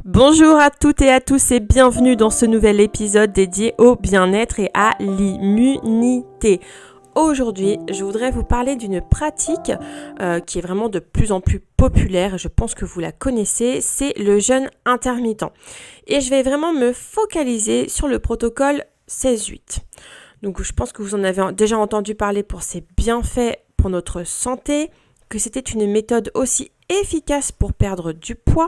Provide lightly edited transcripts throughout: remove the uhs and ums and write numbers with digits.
Bonjour à toutes et à tous et bienvenue dans ce nouvel épisode dédié au bien-être et à l'immunité. Aujourd'hui, je voudrais vous parler d'une pratique qui est vraiment de plus en plus populaire et je pense que vous la connaissez, c'est le jeûne intermittent. Et je vais vraiment me focaliser sur le protocole 16-8. Donc je pense que vous en avez déjà entendu parler pour ses bienfaits pour notre santé, que c'était une méthode aussi efficace pour perdre du poids,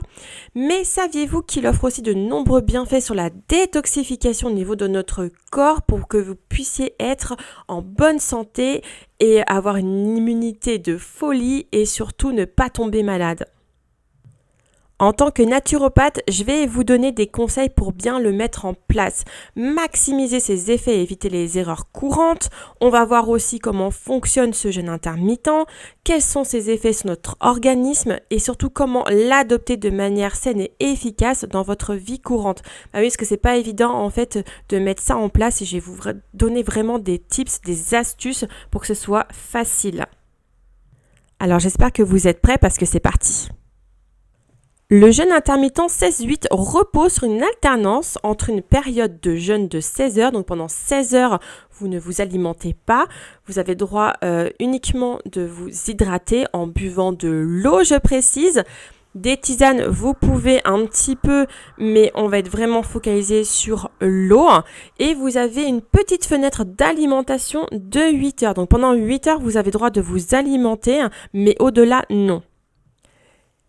mais saviez-vous qu'il offre aussi de nombreux bienfaits sur la détoxification au niveau de notre corps pour que vous puissiez être en bonne santé et avoir une immunité de folie et surtout ne pas tomber malade? En tant que naturopathe, je vais vous donner des conseils pour bien le mettre en place, maximiser ses effets et éviter les erreurs courantes. On va voir aussi comment fonctionne ce jeûne intermittent, quels sont ses effets sur notre organisme et surtout comment l'adopter de manière saine et efficace dans votre vie courante. Bah oui, parce que c'est pas évident en fait de mettre ça en place et je vais vous donner vraiment des tips, des astuces pour que ce soit facile. Alors j'espère que vous êtes prêts parce que c'est parti. Le jeûne intermittent 16-8 repose sur une alternance entre une période de jeûne de 16 heures, donc pendant 16 heures, vous ne vous alimentez pas, vous avez droit uniquement de vous hydrater en buvant de l'eau, je précise. Des tisanes, vous pouvez un petit peu, mais on va être vraiment focalisé sur l'eau. Et vous avez une petite fenêtre d'alimentation de 8 heures. Donc pendant 8 heures, vous avez droit de vous alimenter, mais au-delà, non.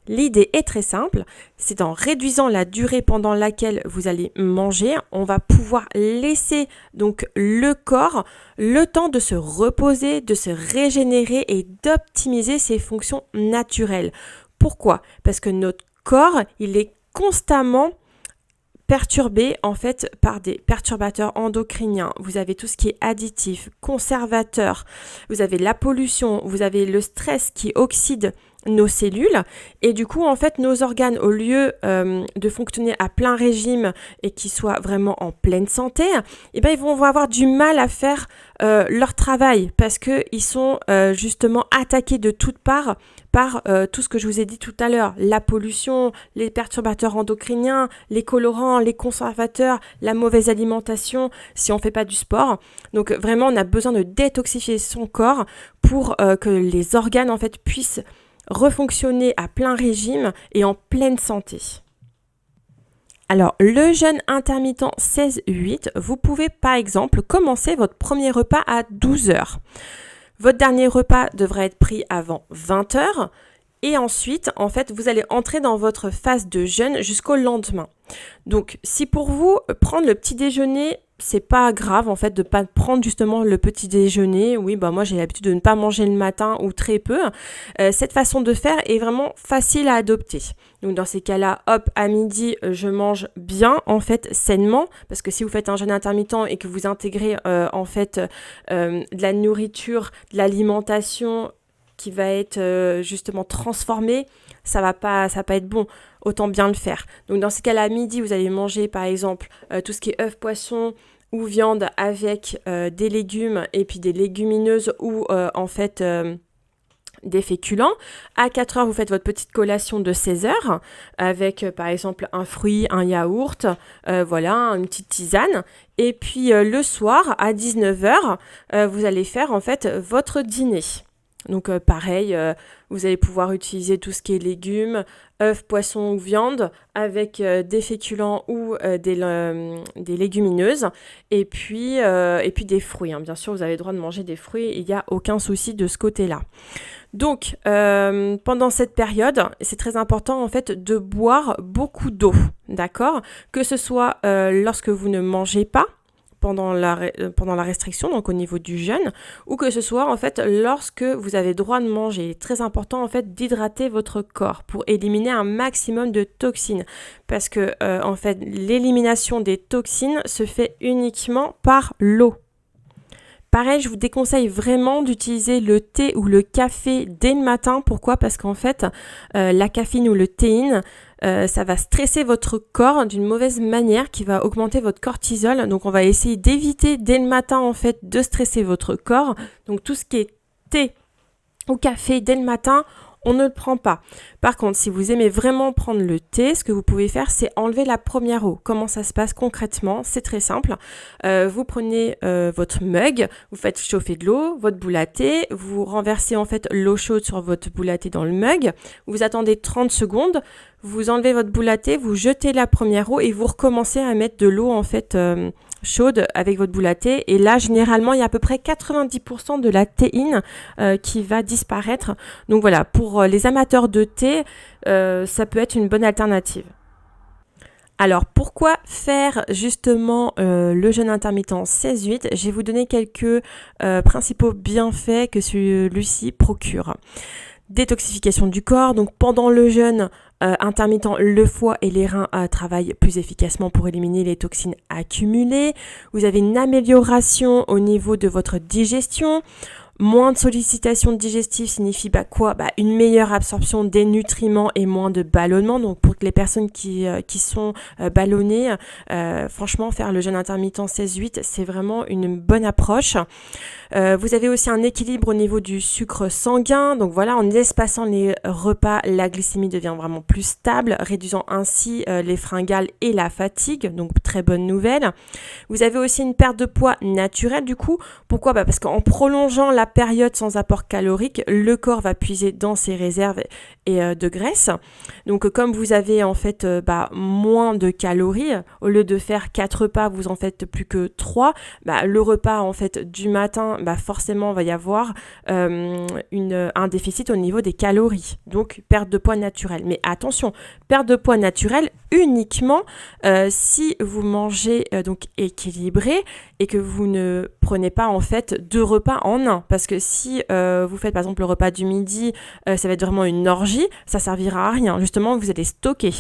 L'idée est très simple, c'est en réduisant la durée pendant laquelle vous allez manger, on va pouvoir laisser donc le corps le temps de se reposer, de se régénérer et d'optimiser ses fonctions naturelles. Pourquoi ? Parce que notre corps, il est constamment perturbé en fait par des perturbateurs endocriniens. Vous avez tout ce qui est additif, conservateur, vous avez la pollution, vous avez le stress qui oxyde nos cellules et du coup en fait nos organes au lieu de fonctionner à plein régime et qu'ils soient vraiment en pleine santé, eh ben ils vont avoir du mal à faire leur travail parce que ils sont justement attaqués de toutes parts par tout ce que je vous ai dit tout à l'heure, la pollution, les perturbateurs endocriniens, les colorants, les conservateurs, la mauvaise alimentation si on fait pas du sport. Donc vraiment on a besoin de détoxifier son corps pour que les organes en fait puissent refonctionner à plein régime et en pleine santé. Alors, le jeûne intermittent 16-8, vous pouvez par exemple commencer votre premier repas à 12 heures. Votre dernier repas devrait être pris avant 20 heures et ensuite, en fait, vous allez entrer dans votre phase de jeûne jusqu'au lendemain. Donc, si pour vous, prendre le petit déjeuner, c'est pas grave en fait de pas prendre justement le petit déjeuner. Oui, bah moi j'ai l'habitude de ne pas manger le matin ou très peu. Cette façon de faire est vraiment facile à adopter. Donc dans ces cas-là, hop, à midi, je mange bien en fait sainement parce que si vous faites un jeûne intermittent et que vous intégrez en fait de la nourriture, de l'alimentation qui va être justement transformée, ça va pas être bon. Autant bien le faire. Donc dans ces cas-là, à midi, vous allez manger par exemple tout ce qui est œufs, poissons ou viande avec des légumes et puis des légumineuses ou en fait des féculents. À 4 heures, vous faites votre petite collation de 16 heures avec par exemple un fruit, un yaourt, voilà, une petite tisane. Et puis le soir, à 19 heures, vous allez faire en fait votre dîner. Donc pareil, vous allez pouvoir utiliser tout ce qui est légumes, œufs, poissons ou viande avec des féculents ou des légumineuses et puis des fruits. Hein. Bien sûr, vous avez le droit de manger des fruits, il n'y a aucun souci de ce côté-là. Donc, pendant cette période, c'est très important en fait de boire beaucoup d'eau, d'accord ? Que ce soit lorsque vous ne mangez pas, pendant la restriction, donc au niveau du jeûne, ou que ce soit en fait lorsque vous avez droit de manger. Il est très important en fait d'hydrater votre corps pour éliminer un maximum de toxines, parce que en fait l'élimination des toxines se fait uniquement par l'eau. Pareil, je vous déconseille vraiment d'utiliser le thé ou le café dès le matin. Pourquoi ? Parce qu'en fait, la caféine ou le théine, ça va stresser votre corps d'une mauvaise manière qui va augmenter votre cortisol. Donc, on va essayer d'éviter dès le matin, en fait, de stresser votre corps. Donc, tout ce qui est thé ou café dès le matin, on ne le prend pas. Par contre, si vous aimez vraiment prendre le thé, ce que vous pouvez faire, c'est enlever la première eau. Comment ça se passe concrètement? C'est très simple. Vous prenez votre mug, vous faites chauffer de l'eau, votre boule à thé, vous renversez en fait l'eau chaude sur votre boule à thé dans le mug, vous attendez 30 secondes, vous enlevez votre boule à thé, vous jetez la première eau et vous recommencez à mettre de l'eau en fait chaude avec votre boule à thé. Et là, généralement, il y a à peu près 90% de la théine qui va disparaître. Donc voilà, pour les amateurs de thé, ça peut être une bonne alternative. Alors, pourquoi faire justement le jeûne intermittent 16-8 ? Je vais vous donner quelques principaux bienfaits que celui-ci procure. Détoxification du corps, donc pendant le jeûne intermittent, le foie et les reins travaillent plus efficacement pour éliminer les toxines accumulées. Vous avez une amélioration au niveau de votre digestion. Moins de sollicitation digestive signifie quoi ? Une meilleure absorption des nutriments et moins de ballonnement. Donc pour les personnes qui sont ballonnées, franchement faire le jeûne intermittent 16-8, c'est vraiment une bonne approche. Vous avez aussi un équilibre au niveau du sucre sanguin. Donc voilà, en espaçant les repas, la glycémie devient vraiment plus stable, réduisant ainsi les fringales et la fatigue. Donc très bonne nouvelle. Vous avez aussi une perte de poids naturelle du coup. Pourquoi ? Parce qu'en prolongeant la période sans apport calorique, le corps va puiser dans ses réserves et de graisse. Donc comme vous avez en fait moins de calories, au lieu de faire 4 repas, vous en faites plus que 3, le repas en fait du matin, forcément va y avoir un déficit au niveau des calories. Donc perte de poids naturelle. Mais attention, perte de poids naturelle uniquement si vous mangez donc équilibré et que vous ne prenez pas en fait 2 repas en un. Parce que si vous faites par exemple le repas du midi, ça va être vraiment une orgie, ça servira à rien. Justement, vous allez stocker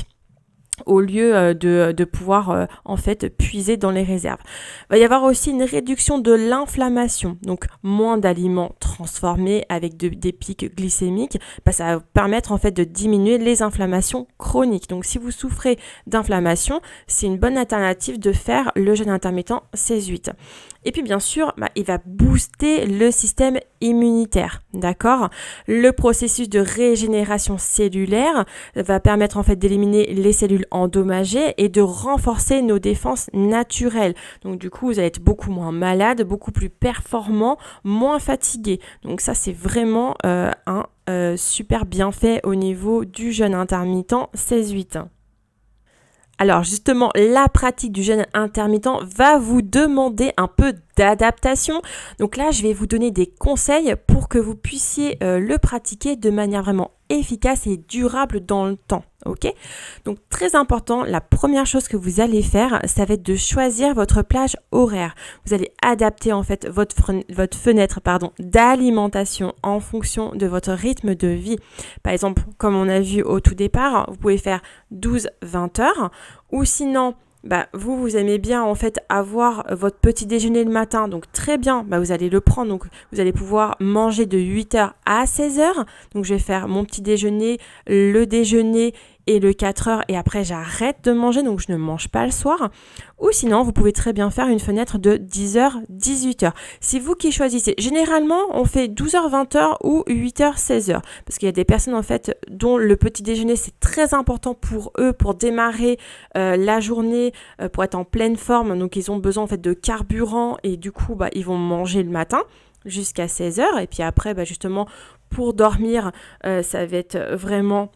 au lieu de pouvoir en fait puiser dans les réserves. Il va y avoir aussi une réduction de l'inflammation, donc moins d'aliments transformés avec des pics glycémiques, ça va permettre en fait de diminuer les inflammations chroniques. Donc si vous souffrez d'inflammation, c'est une bonne alternative de faire le jeûne intermittent 16-8. Et puis bien sûr, il va booster le système immunitaire, d'accord ? Le processus de régénération cellulaire va permettre en fait d'éliminer les cellules endommagées et de renforcer nos défenses naturelles. Donc du coup, vous allez être beaucoup moins malade, beaucoup plus performant, moins fatigué. Donc ça, c'est vraiment un super bienfait au niveau du jeûne intermittent 16-8. Alors justement, la pratique du jeûne intermittent va vous demander un peu d'adaptation. Donc là, je vais vous donner des conseils pour que vous puissiez le pratiquer de manière vraiment efficace et durable dans le temps. Ok ? Donc très important, la première chose que vous allez faire, ça va être de choisir votre plage horaire. Vous allez adapter en fait votre fenêtre d'alimentation en fonction de votre rythme de vie. Par exemple, comme on a vu au tout départ, vous pouvez faire 12-20 heures ou sinon vous aimez bien en fait avoir votre petit déjeuner le matin, donc très bien, vous allez le prendre, donc vous allez pouvoir manger de 8h à 16h, donc je vais faire mon petit déjeuner, le déjeuner et le 4h et après j'arrête de manger, donc je ne mange pas le soir. Ou sinon, vous pouvez très bien faire une fenêtre de 10h, 18h. C'est vous qui choisissez. Généralement, on fait 12h, 20h ou 8h, 16h. Parce qu'il y a des personnes en fait dont le petit déjeuner c'est très important pour eux, pour démarrer la journée, pour être en pleine forme. Donc ils ont besoin en fait de carburant et du coup ils vont manger le matin jusqu'à 16h. Et puis après justement pour dormir, ça va être vraiment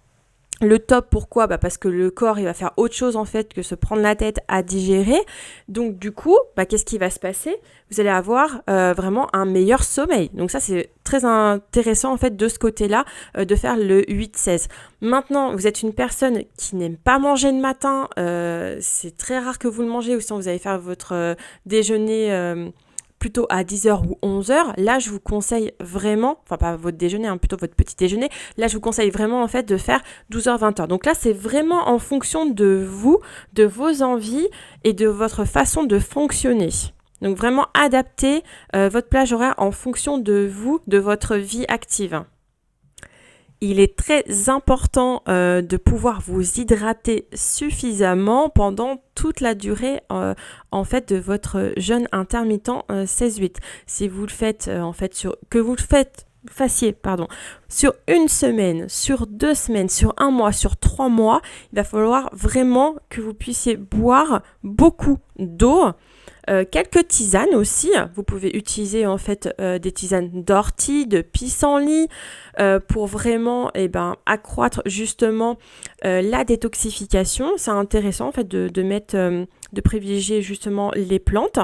le top. Pourquoi ? Parce que le corps, il va faire autre chose en fait que se prendre la tête à digérer. Donc du coup, qu'est-ce qui va se passer ? Vous allez avoir vraiment un meilleur sommeil. Donc ça, c'est très intéressant en fait de ce côté-là, de faire le 8-16. Maintenant, vous êtes une personne qui n'aime pas manger le matin. C'est très rare que vous le mangez ou sinon vous allez faire votre déjeuner plutôt à 10h ou 11h, là je vous conseille vraiment, enfin pas votre déjeuner, plutôt votre petit déjeuner, là je vous conseille vraiment en fait de faire 12h, 20h. Donc là c'est vraiment en fonction de vous, de vos envies et de votre façon de fonctionner. Donc vraiment adaptez votre plage horaire en fonction de vous, de votre vie active. Il est très important de pouvoir vous hydrater suffisamment pendant toute la durée en fait de votre jeûne intermittent 16-8. Si vous le faites que vous le faites sur une semaine, sur 2 semaines, sur 1 mois, sur 3 mois, il va falloir vraiment que vous puissiez boire beaucoup d'eau. Quelques tisanes aussi, vous pouvez utiliser en fait des tisanes d'ortie, de pissenlit pour vraiment accroître justement la détoxification. C'est intéressant en fait de privilégier justement les plantes.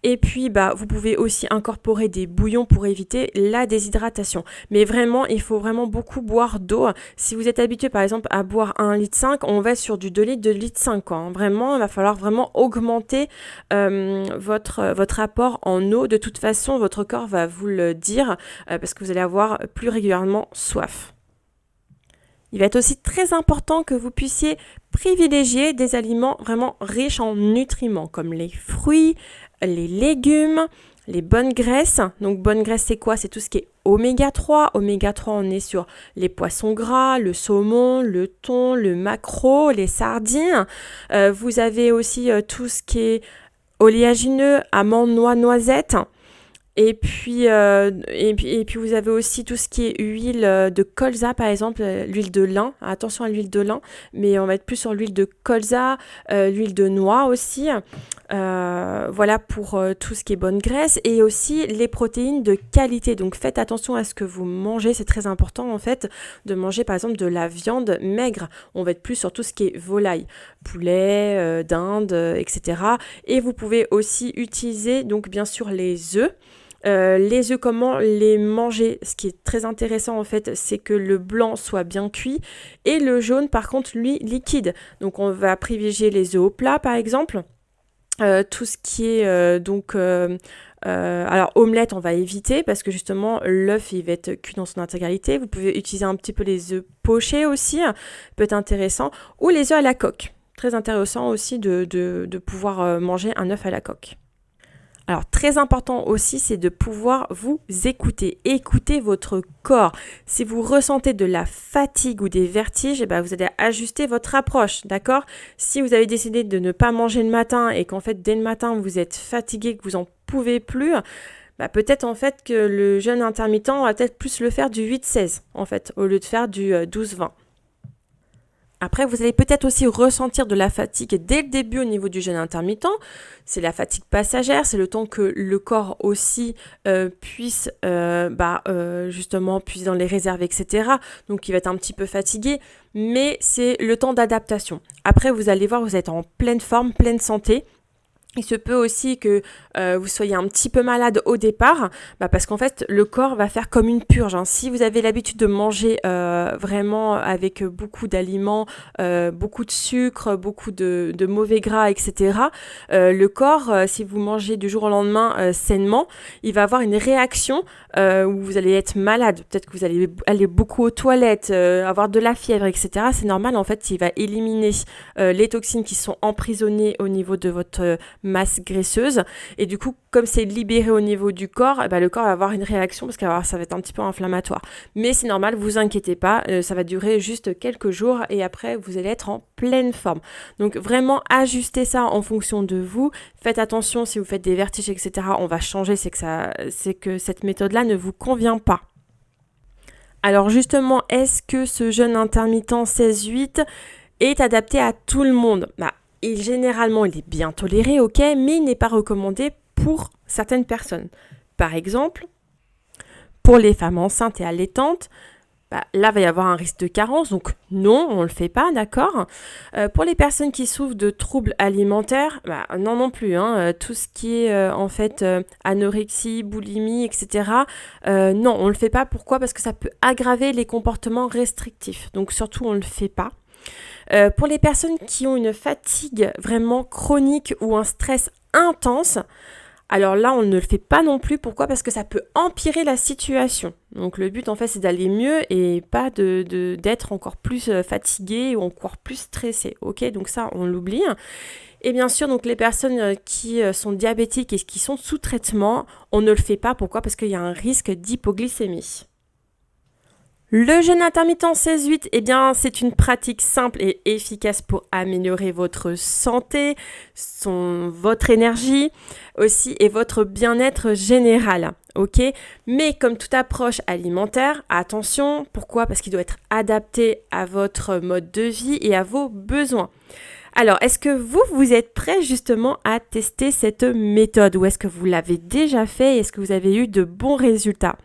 Et puis vous pouvez aussi incorporer des bouillons pour éviter la déshydratation. Mais vraiment, il faut vraiment beaucoup boire d'eau. Si vous êtes habitué par exemple à boire 1,5 litre, on va sur du 2 litres, 2,5 litres quoi. Vraiment, il va falloir vraiment augmenter votre apport en eau. De toute façon, votre corps va vous le dire parce que vous allez avoir plus régulièrement soif. Il va être aussi très important que vous puissiez privilégier des aliments vraiment riches en nutriments comme les fruits, les légumes, les bonnes graisses. Donc bonne graisse c'est quoi? C'est tout ce qui est oméga 3. Oméga 3 on est sur les poissons gras, le saumon, le thon, le maquereau, les sardines. Vous avez aussi tout ce qui est oléagineux, amandes, noix, noisettes. Et puis vous avez aussi tout ce qui est huile de colza, par exemple, l'huile de lin. Attention à l'huile de lin, mais on va être plus sur l'huile de colza, l'huile de noix aussi. Voilà pour tout ce qui est bonne graisse. Et aussi les protéines de qualité. Donc faites attention à ce que vous mangez. C'est très important en fait de manger par exemple de la viande maigre. On va être plus sur tout ce qui est volaille, poulet, dinde, etc. Et vous pouvez aussi utiliser donc bien sûr les œufs. Les œufs, comment les manger? Ce qui est très intéressant en fait, c'est que le blanc soit bien cuit et le jaune par contre lui liquide. Donc on va privilégier les œufs au plat par exemple. Tout ce qui est alors omelette on va éviter parce que justement l'œuf il va être cuit dans son intégralité. Vous pouvez utiliser un petit peu les œufs pochés aussi, peut être intéressant, ou les œufs à la coque. Très intéressant aussi de pouvoir manger un œuf à la coque. Alors très important aussi, c'est de pouvoir vous écouter votre corps. Si vous ressentez de la fatigue ou des vertiges, vous allez ajuster votre approche, d'accord? Si vous avez décidé de ne pas manger le matin et qu'en fait dès le matin vous êtes fatigué, que vous en pouvez plus, peut-être en fait que le jeûne intermittent va peut-être plus le faire du 8-16 en fait, au lieu de faire du 12-20. Après, vous allez peut-être aussi ressentir de la fatigue dès le début au niveau du jeûne intermittent. C'est la fatigue passagère, c'est le temps que le corps aussi puisse justement puiser dans les réserves, etc. Donc, il va être un petit peu fatigué, mais c'est le temps d'adaptation. Après, vous allez voir, vous êtes en pleine forme, pleine santé. Il se peut aussi que vous soyez un petit peu malade au départ, parce qu'en fait, le corps va faire comme une purge. Si vous avez l'habitude de manger vraiment avec beaucoup d'aliments, beaucoup de sucre, beaucoup de mauvais gras, etc., le corps, si vous mangez du jour au lendemain sainement, il va avoir une réaction où vous allez être malade. Peut-être que vous allez aller beaucoup aux toilettes, avoir de la fièvre, etc. C'est normal, en fait, il va éliminer les toxines qui sont emprisonnées au niveau de votre masse graisseuse, et du coup comme c'est libéré au niveau du corps, le corps va avoir une réaction parce que ça va être un petit peu inflammatoire, mais c'est normal, vous inquiétez pas, ça va durer juste quelques jours et après vous allez être en pleine forme. Donc vraiment ajustez ça en fonction de vous, faites attention si vous faites des vertiges, etc. On va changer, c'est que cette méthode là ne vous convient pas. Alors justement, est-ce que ce jeûne intermittent 16-8 est adapté à tout le monde? Et généralement, il est bien toléré, ok, mais il n'est pas recommandé pour certaines personnes. Par exemple, pour les femmes enceintes et allaitantes, là, il va y avoir un risque de carence, donc non, on ne le fait pas, d'accord. Pour les personnes qui souffrent de troubles alimentaires, non plus. Tout ce qui est en fait anorexie, boulimie, etc., non, on ne le fait pas. Pourquoi? Parce que ça peut aggraver les comportements restrictifs, donc surtout, on ne le fait pas. Pour les personnes qui ont une fatigue vraiment chronique ou un stress intense, alors là, on ne le fait pas non plus. Pourquoi? Parce que ça peut empirer la situation. Donc le but, en fait, c'est d'aller mieux et pas d'être encore plus fatigué ou encore plus stressé. Ok, donc ça, on l'oublie. Et bien sûr, donc les personnes qui sont diabétiques et qui sont sous traitement, on ne le fait pas. Pourquoi? Parce qu'il y a un risque d'hypoglycémie. Le jeûne intermittent 16-8, c'est une pratique simple et efficace pour améliorer votre santé, votre énergie aussi et votre bien-être général. ok? Mais comme toute approche alimentaire, attention, pourquoi? Parce qu'il doit être adapté à votre mode de vie et à vos besoins. Alors, est-ce que vous êtes prêts justement à tester cette méthode ou est-ce que vous l'avez déjà fait et est-ce que vous avez eu de bons résultats?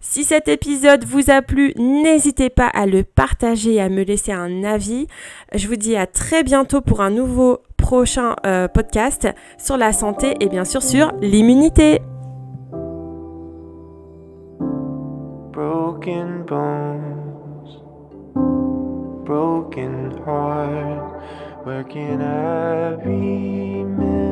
Si cet épisode vous a plu, n'hésitez pas à le partager et à me laisser un avis. Je vous dis à très bientôt pour un nouveau prochain podcast sur la santé et bien sûr sur l'immunité. Broken bones, broken heart, where can I be met?